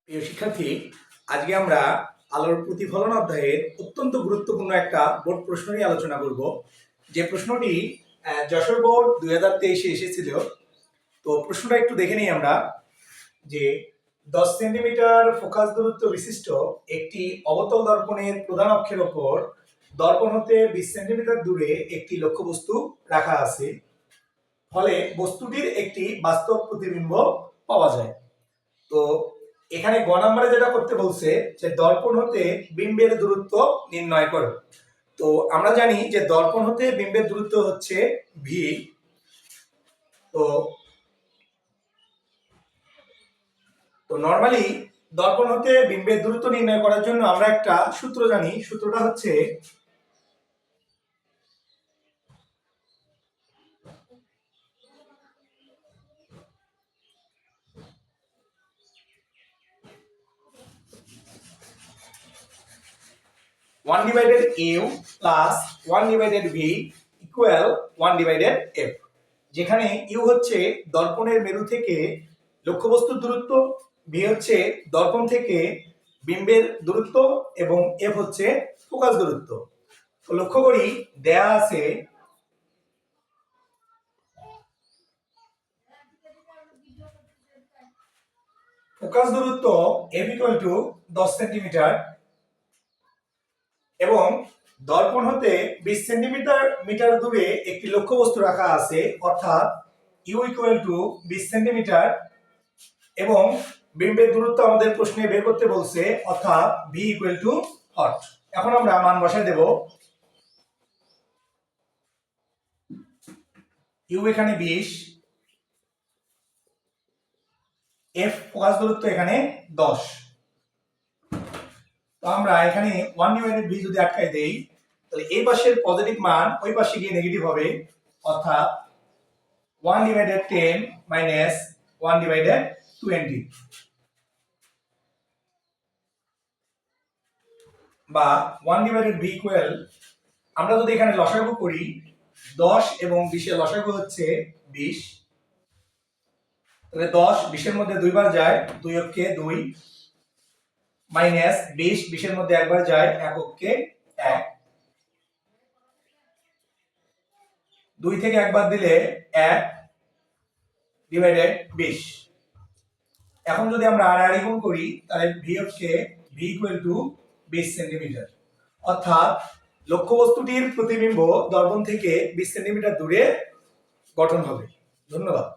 প্রিয় শিক্ষার্থী, আজকে আমরা আলোর প্রতিফলন অধ্যায়ের অত্যন্ত গুরুত্বপূর্ণ একটা বোর্ড প্রশ্ন নিয়ে আলোচনা করব। যে প্রশ্নটি যশোর বোর্ড 2023-এ এসেছিল। তো প্রশ্নটা একটু দেখে নিই আমরা। যে 10 সেন্টিমিটার ফোকাস দূরত্ব বিশিষ্ট একটি অবতল দর্পণের প্রধান অক্ষের ওপর দর্পণ হতে 20 সেন্টিমিটার দূরে একটি লক্ষ্যবস্তু রাখা আছে, ফলে বস্তুটির একটি বাস্তব প্রতিবিম্ব পাওয়া যায়। তো এখানে গ নম্বরে যেটা করতে বলছে যে দর্পণ হতে বিম্বের দূরত্ব নির্ণয় করো। তো আমরা জানি যে দর্পণ হতে বিম্বের দূরত্ব হচ্ছে ভি। তো নরমালি দর্পণ হতে বিম্বের দূরত্ব নির্ণয় করার জন্য আমরা একটা সূত্র জানি। সূত্রটা হচ্ছে 1/u plus 1/v equal 1/f, যেখানে ইউ হচ্ছে দর্পণের মেরু থেকে লক্ষ্যবস্তুর দূরত্ব, ভি হচ্ছে দর্পণ থেকে বিম্বের দূরত্ব এবং এফ হচ্ছে ফোকাস দূরত্ব। তো লক্ষ্য করি দেয়া আছে ফোকাস দূরত্ব এফ ইকুয়াল টু 10 সেন্টিমিটার এবং দর্পণ হতে 20 সেন্টিমিটার দূরে একটি লক্ষ্যবস্তু রাখা আছে, অর্থাৎ ইউ ইকুয়াল টু 20 সেন্টিমিটার এবং বিম্বের দূরত্ব আমাদের প্রশ্নে বের করতে বলছে, অর্থাৎ ভি ইকুয়াল টু হট। এখন আমরা মান বসায় দেব। ইউ এখানে 20, এফ ফোকাস দূরত্ব এখানে 10। তো আমরা এখানে 1/v যদি আটকাই দেই, তাহলে এই পাশের পজিটিভ মান ওই পাশে গিয়ে নেগেটিভ হবে, অর্থাৎ 1/10 মাইনাস 1/20 বা 1/v ইকুয়াল, আমরা যদি এখানে লসাগু করি 10 এবং 20 এর লসাগু হচ্ছে 20, তাহলে 10 20 এর মধ্যে দুইবার যায়, 2 অক্ষে 2, মাইনাস 20 20 এর মধ্যে একবার যায়, 1 অক্ষে 1, 2 থেকে একবার দিলে 1 ডিভাইডেড 20। এখন যদি আমরা আড়াআড়ি গুণ করি তাহলে ভি হচ্ছে ভি ইকুয়াল টু 20 সেন্টিমিটার, অর্থাৎ লক্ষ্যবস্তুটির প্রতিবিম্ব দর্পণ থেকে 20 সেন্টিমিটার দূরে গঠন হবে। ধন্যবাদ।